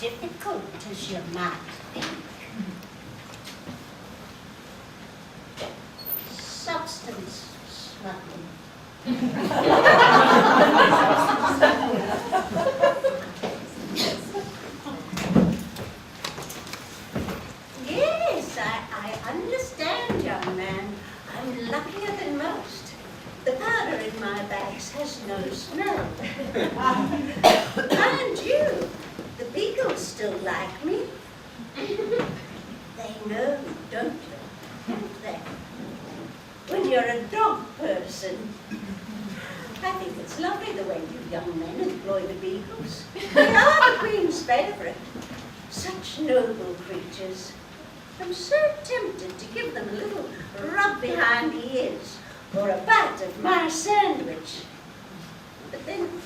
difficult as you might think. Substance smuggling. Yes, I understand, young man. I'm luckier than most. The powder in my bags has no smell. Mind you, the beagles still like me. They know, don't they? When you're a dog person. I think it's lovely the way you young men employ the beagles. They are the Queen's favourite. Such noble creatures. I'm so tempted to give them a little rub behind the ears or a bite of my sandwich. But then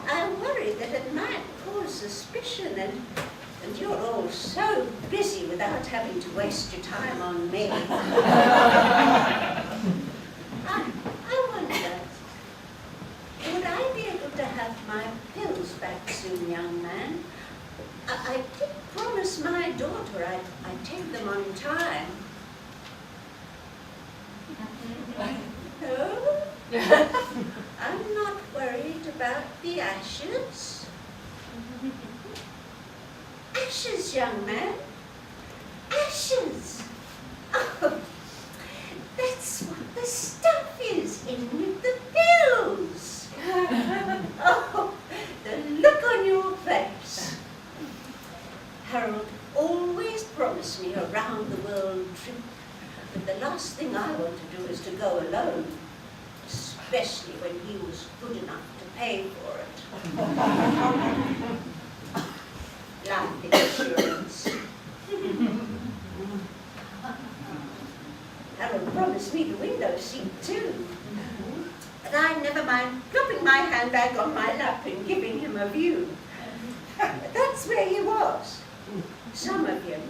I worry that it might cause suspicion, and you're all so busy without having to waste your time on me. I wonder, would I be able to have my pills back soon, young man? I did promise my daughter I'd take them on time. No, I'm not worried about the ashes. Ashes, young man. Ashes. Oh, that's what the stuff is in with the pills. Oh, the look on your face. Harold always promised me a round-the-world trip, but the last thing I want to do is to go alone, especially when he was good enough to pay for it. Life insurance. Harold promised me the window seat too, but I never mind dropping my handbag on my lap and giving him a view. That's where he was. Some of him.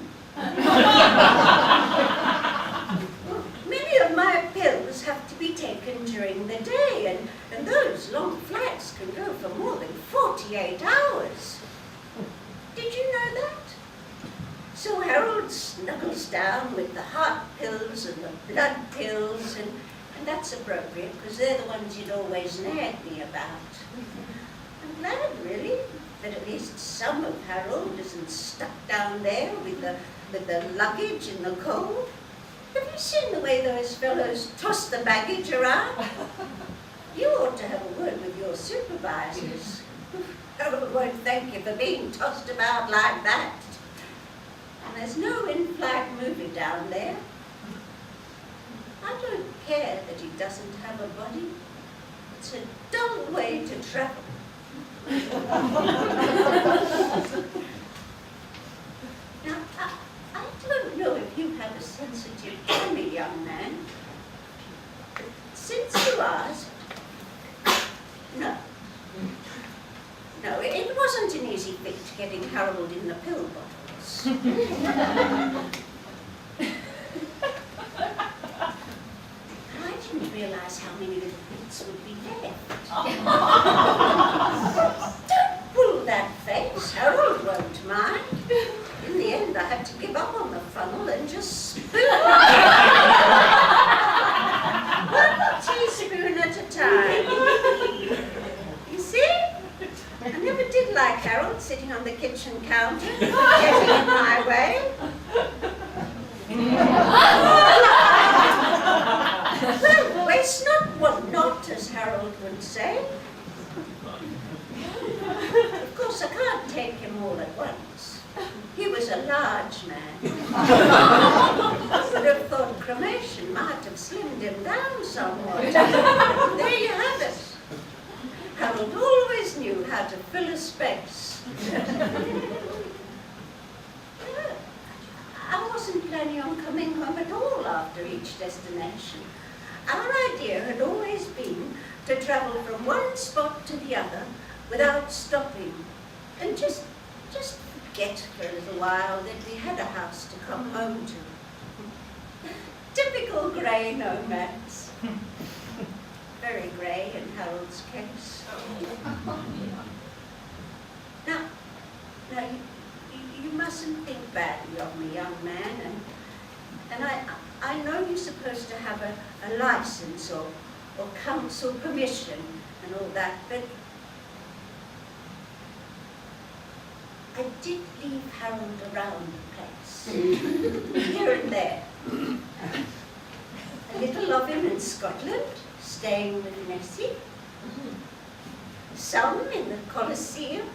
Many of my pills have to be taken during the day, and those long flights can go for more than 48 hours. Did you know that? So Harold snuggles down with the heart pills and the blood pills, and that's appropriate because they're the ones you'd always nag me about. I'm glad, really, that at least some of Harold isn't stuck down there with the luggage in the cold. Have you seen the way those fellows toss the baggage around? You ought to have a word with your supervisors. Harold won't thank you for being tossed about like that. And there's no in-flight movie down there. I don't care that he doesn't have a body. It's a dull way to travel. Now, I don't know if you have a sensitive tummy, young man. But since you asked, no. No, it wasn't an easy feat getting Harold in the pill bottles. I didn't realise how many little bits would be left. Don't pull that face, Harold won't mind. In the end, I had to give up on the funnel and just spoon. One teaspoon at a time. You see? I never did like Harold sitting on the kitchen counter, getting in my way. Well, waste not, want not, as Harold would say. Of course, I can't take him all at once. He was a large man. I would have thought cremation might have slimmed him down somewhat. There you have it. Harold always knew how to fill a space. I wasn't planning on coming home at all after each destination. Our idea had always been to travel from one spot to the other without stopping, and just forget for a little while that we had a house to come home to. Typical grey nomads. Very grey in Harold's case. Now, you mustn't think badly of me, young man, and I know you're supposed to have a license or council permission and all that, but I did leave Harold around the place, here and there. A little of him in Scotland, staying with Nessie. Some in the Colosseum,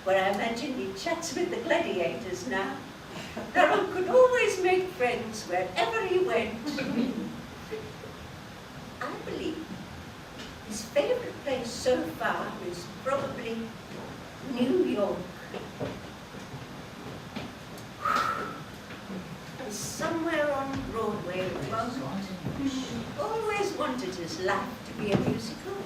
where I imagine he chats with the gladiators now. Harold could always make friends wherever he went. I believe his favourite place so far is probably New York. And somewhere on Broadway at the moment. Always wanted his life to be a musical.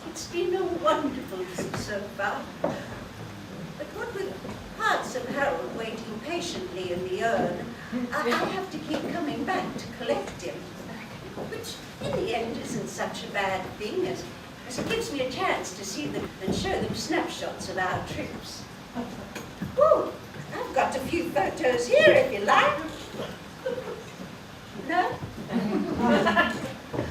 It's been a wonderful thing so far. But what with parts of Harold waiting patiently in the urn, I have to keep coming back to collect him. Which, in the end, isn't such a bad thing, as it gives me a chance to see them and show them snapshots of our trips. Oh, I've got a few photos here, if you like. No?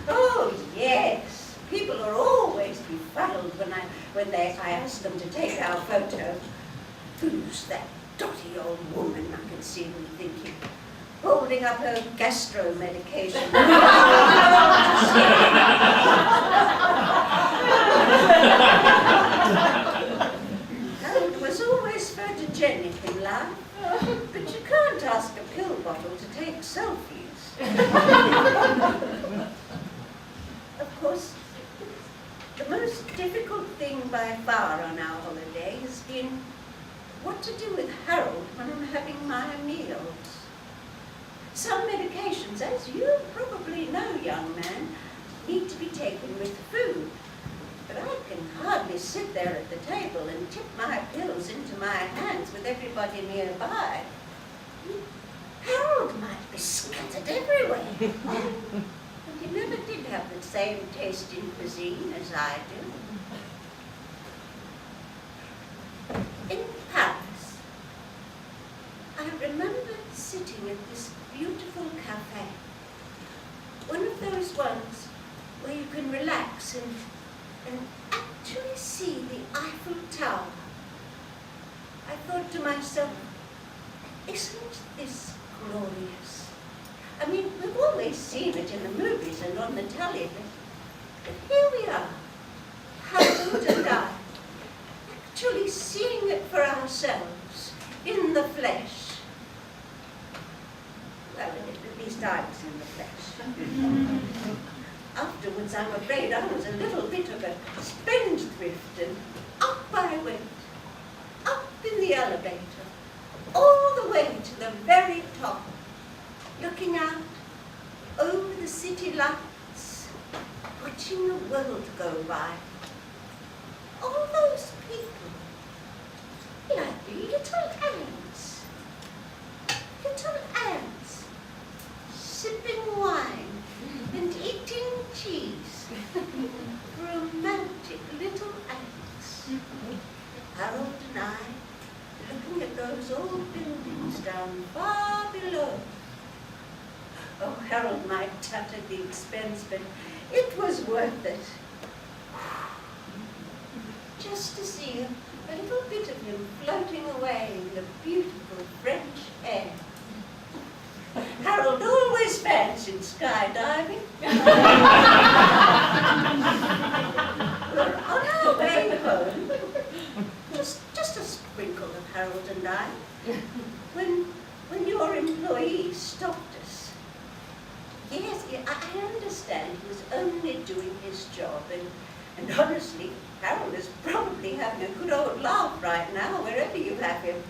Oh, yes. People are always befuddled when I ask them to take our photo. Who's that dotty old woman, I can see them thinking, holding up her gastro medication. Harold was always photogenic in life, but you can't ask a pill bottle to take selfies. Of course, the most difficult thing by far on our holiday has been what to do with Harold when I'm having my meals. Some medications, as you probably know, young man, need to be taken with food. But I can hardly sit there at the table and tip my pills into my hands with everybody nearby. Harold might be scattered everywhere. And he never did have the same taste in cuisine as I do. In Paris, I remember sitting at this beautiful cafe. One of those ones where you can relax and actually see the Eiffel Tower. I thought to myself, isn't this glorious? I mean, we've always seen it in the movies and on the telly, but here we are, Harold and I, actually seeing it for ourselves, in the flesh. Well, at least I was in the flesh. Afterwards, I'm afraid I was a little bit of a spendthrift, and up I went, up in the elevator, all the way to the very top, looking out over the city lights, watching the world go by. All those people, like little ants, sipping wine and eating cheese. Romantic little ants. Harold and I, looking at those old buildings down far below. Oh, Harold might tut at the expense, but it was worth it. Just to see a little bit of him floating away in the beautiful French air. Harold always fancied skydiving. We're on our way home, just a sprinkle of Harold and I, when your employee stopped us. Yes, I understand he was only doing his job, and honestly, Harold is probably having a good old laugh right now, wherever you have him.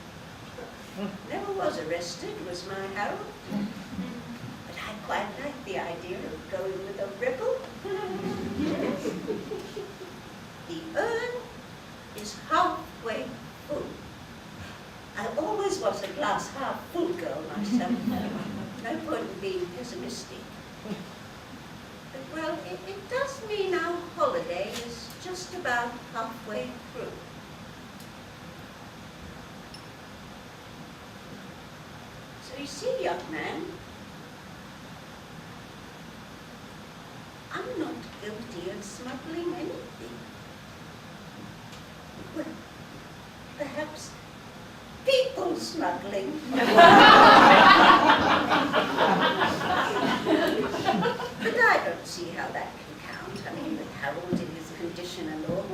Never was arrested, was my Harold. But I quite like the idea of going with a rebel. The urn is halfway full. I always was a glass half full girl myself. No point in being pessimistic. But, well, it does mean our holiday is just about halfway through. You see, young man, I'm not guilty of smuggling anything. Well, perhaps people smuggling. But I don't see how that can count. I mean, with Harold in his condition and all.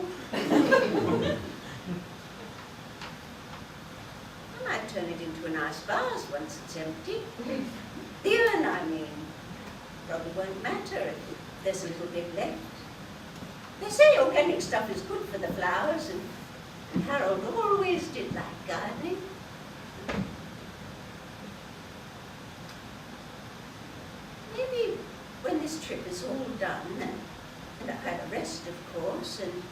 I might turn it into a nice vase once it's empty. The urn, I mean. Probably won't matter if there's a little bit left. They say organic stuff is good for the flowers, and Harold always did like gardening. Maybe when this trip is all done, and I've had a rest, of course, and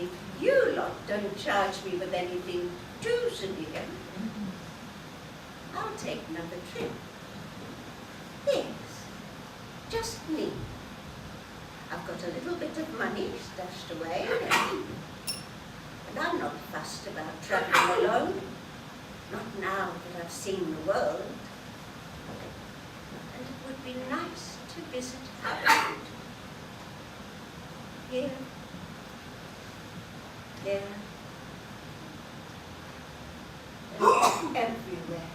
if you lot don't charge me with anything too severe, I'll take another trip. Yes, just me. I've got a little bit of money stashed away, and I'm not fussed about travelling alone. Not now that I've seen the world. And it would be nice to visit Harold. Here. There. And everywhere.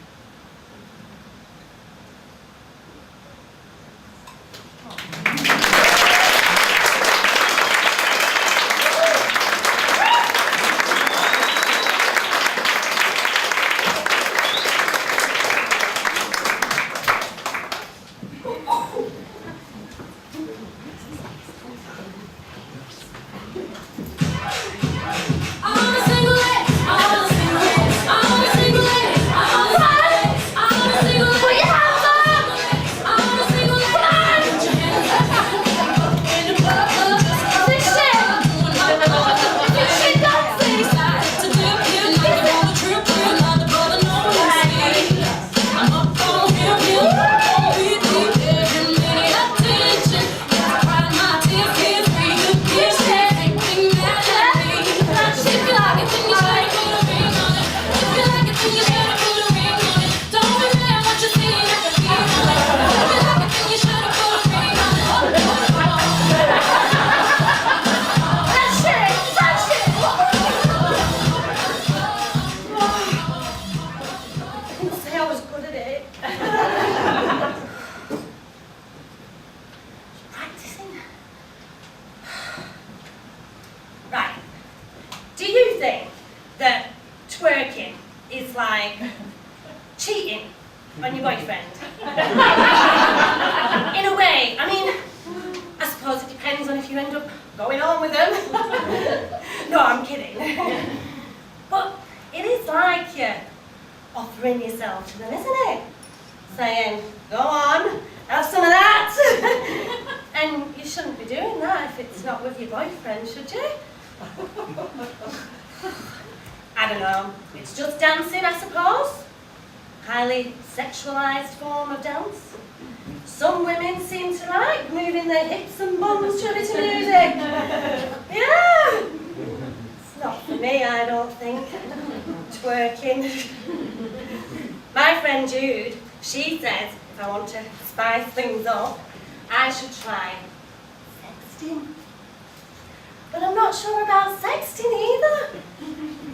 I don't know. It's just dancing, I suppose. Highly sexualized form of dance. Some women seem to like moving their hips and bums to a bit of music. Yeah. It's not for me, I don't think. Twerking. My friend Jude, she says if I want to spice things up, I should try sexting. But I'm not sure about sexting either.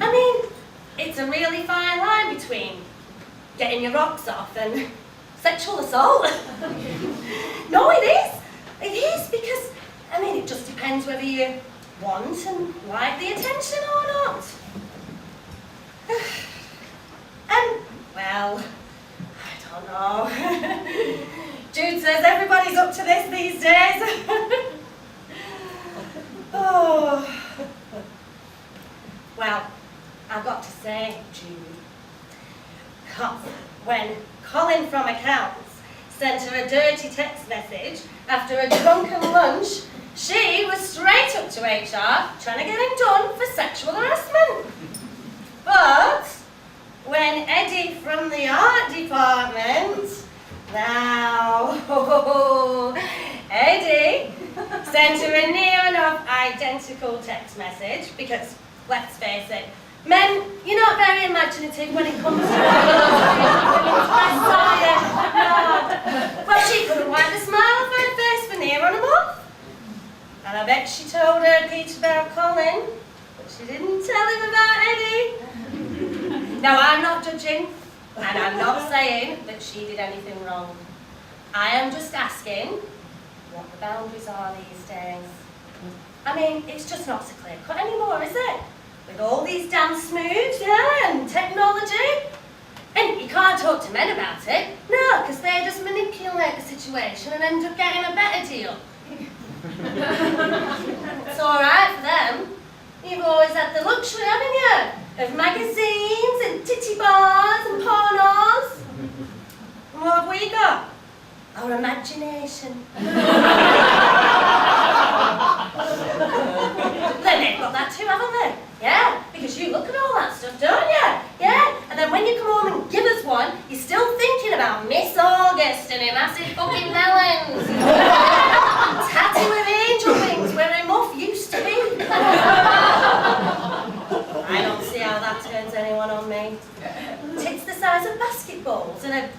I mean, it's a really fine line between getting your rocks off and sexual assault. No, it is. It is because, I mean, it just depends whether you want and like the attention or not. And, well, I don't know. Jude says everybody's up to this these days. Oh. Well, I've got to say, Jude, when Colin from accounts sent her a dirty text message after a drunken lunch, she was straight up to HR trying to get him done for sexual harassment. But when Eddie from the art department, now, Eddie sent her a near enough identical text message because, let's face it, Men, you're not very imaginative when it comes to women's breasts, no. Well, she couldn't wipe the smile off her face for near on a month. And I bet she told her Peter about Colin, but she didn't tell him about Eddie. Now, I'm not judging, and I'm not saying that she did anything wrong. I am just asking what the boundaries are these days. I mean, it's just not so clear-cut anymore, is it? With all these dance moves, yeah, and technology. And you can't talk to men about it. No, because they just manipulate the situation and end up getting a better deal. It's all right for them. You've always had the luxury, haven't you? Of magazines and titty bars and pornos. And what have we got? Our imagination. Then they've got that too, haven't they? Yeah, because you look at all that stuff, don't you? Yeah, and then when you come home and give us one, you're still thinking about Miss August and her massive fucking melons. Tattoo with angel wings where her muff used to be. I don't see how that turns anyone on me. Tits the size of basketballs and a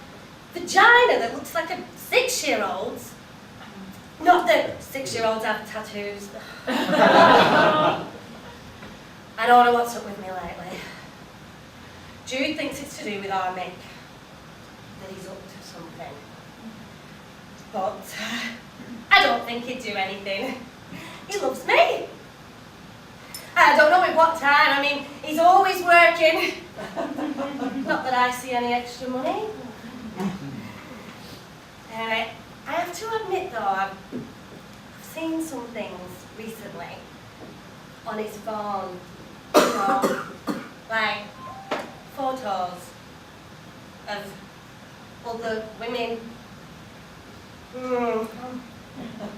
vagina that looks like a 6-year-old's. Not that 6-year-olds have tattoos. I don't know what's up with me lately. Jude thinks it's to do with our Mick, that he's up to something. But I don't think he'd do anything. He loves me. I don't know at what time. I mean, he's always working. Not that I see any extra money. Anyway, I have to admit though, I've seen some things recently on his phone. You know, like photos of other women.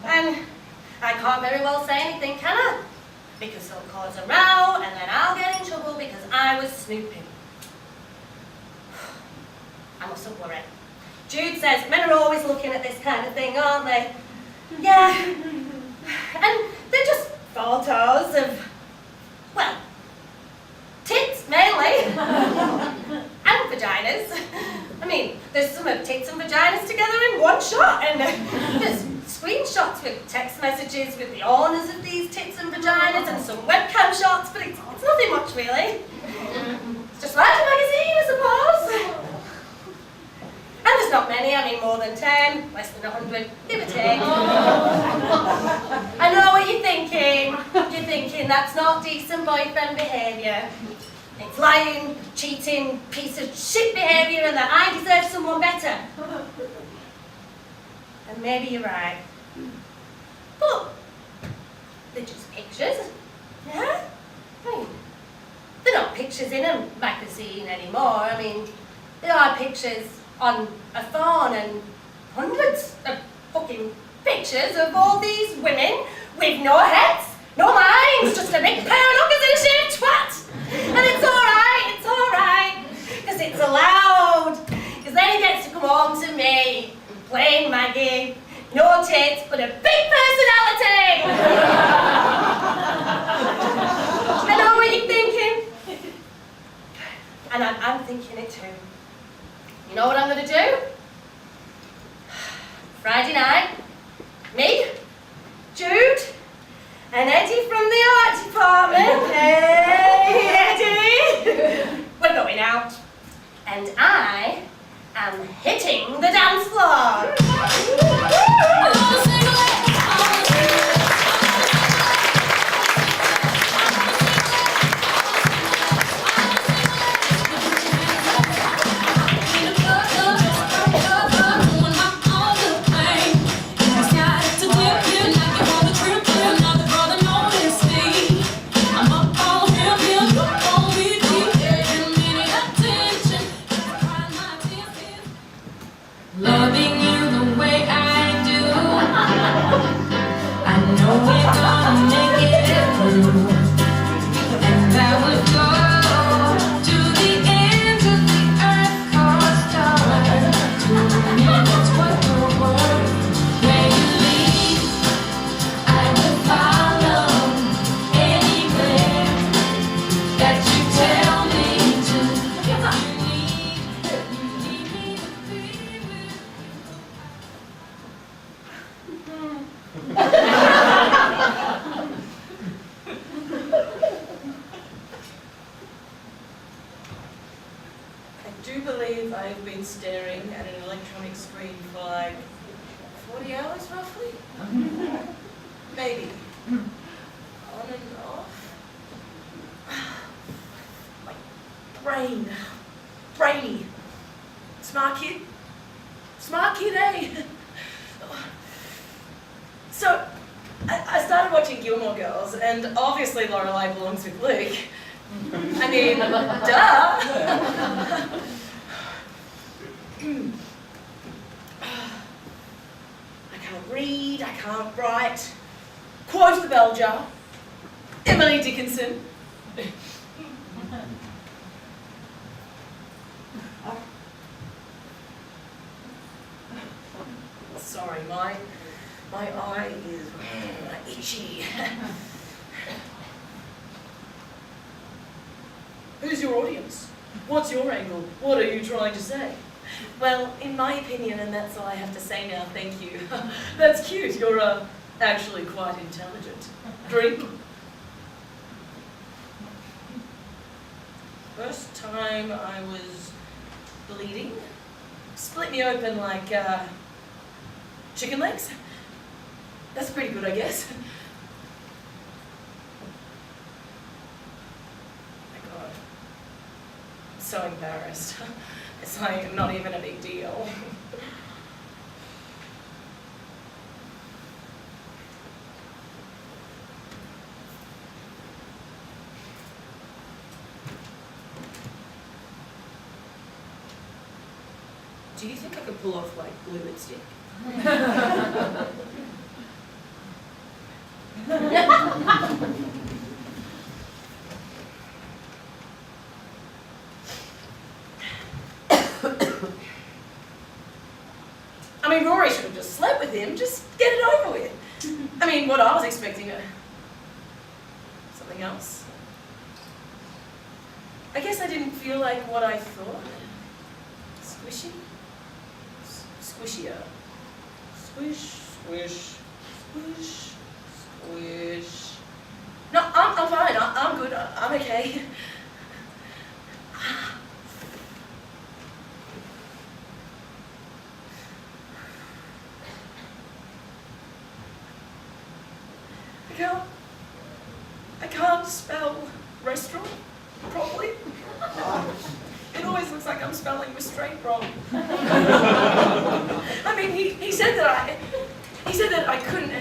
And I can't very well say anything, can I? Because it'll cause a row and then I'll get in trouble because I was snooping. I mustn't worry. Jude says men are always looking at this kind of thing, aren't they? Yeah. And they're just photos of, well, tits mainly. And vaginas. I mean, there's some of tits and vaginas together in one shot, and there's screenshots with text messages with the owners of these tits and vaginas and some webcam shots, but it's nothing much really. It's just like a magazine, I suppose. And there's not many, I mean more than 10, less than 100, give or take. I know what you're thinking. You're thinking that's not decent boyfriend behaviour. It's lying, cheating, piece of shit behaviour and that I deserve someone better. And maybe you're right. But they're just pictures, yeah? I mean, they're not pictures in a magazine anymore. I mean, they are pictures on a phone and hundreds of fucking pictures of all these women with no heads, no minds, just a big pair of knuckles and a shaved twat. And it's alright, because it's allowed. Because then he gets to come home to me, plain Maggie, no tits, but a big personality. I know what you're thinking. And I'm thinking it too. You know what I'm going to do? Friday night, me, Jude, and Eddie from the art department. Hey, Eddie! We're going out. And I am hitting the dance floor. Loving you 40 hours roughly? Maybe. On and off. My brainy. Smart kid, eh? So, I started watching Gilmore Girls, and obviously Lorelai belongs with Luke. I mean, duh! I can't read, I can't write. Quote the bell jar. Emily Dickinson. Sorry, my eye is itchy. Who's your audience? What's your angle? What are you trying to say? Well, in my opinion, and that's all I have to say now, thank you. That's cute, you're actually quite intelligent. Drink. First time I was bleeding, split me open like chicken legs. That's pretty good, I guess. My God, I'm so embarrassed. It's like not even a big deal. Do you think I could pull off like blue lipstick? I mean, Rory should have just slept with him, just get it over with. I mean, what I was expecting, something else. I guess I didn't feel like what I thought. Squishy? Squishier. Squish, squish, squish, squish. No, I'm fine, I'm good, I'm okay. I can't spell restaurant properly. It always looks like I'm spelling restraint wrong. I mean, he said that I couldn't.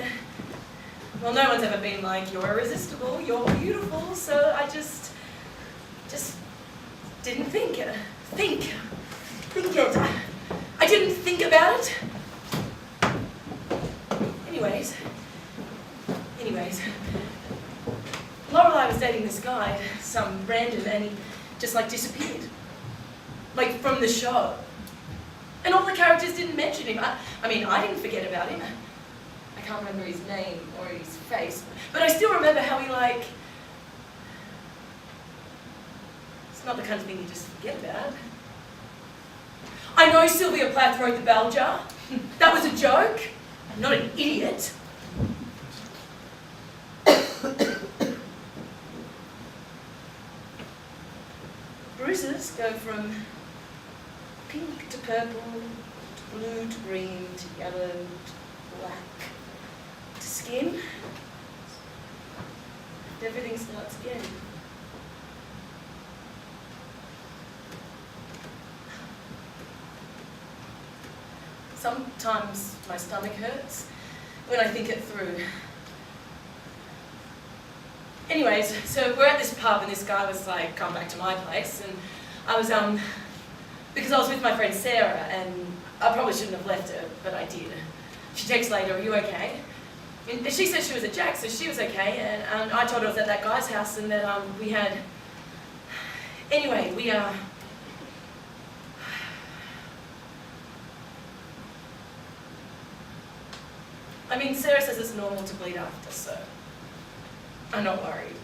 Well, no one's ever been like, you're irresistible, you're beautiful, so I just didn't think it. I didn't think about it. Anyways, Lorelai was dating this guy, some random, and he just like disappeared. Like from the show. And all the characters didn't mention him. I mean, I didn't forget about him. I can't remember his name or his face, but I still remember how he like, it's not the kind of thing you just forget about. I know Sylvia Plath wrote the bell jar. That was a joke. I'm not an idiot. Bruises go from pink to purple, to blue to green, to yellow, to black, to skin. And everything starts again. Sometimes my stomach hurts when I think it through. Anyways, so we're at this pub and this guy was like, come back to my place, and I was, because I was with my friend Sarah, and I probably shouldn't have left her, but I did. She texts later, are you okay? And she said she was at Jack's, so she was okay, and I told her I was at that guy's house, and that we had, anyway, I mean, Sarah says it's normal to bleed after, so I'm not worried.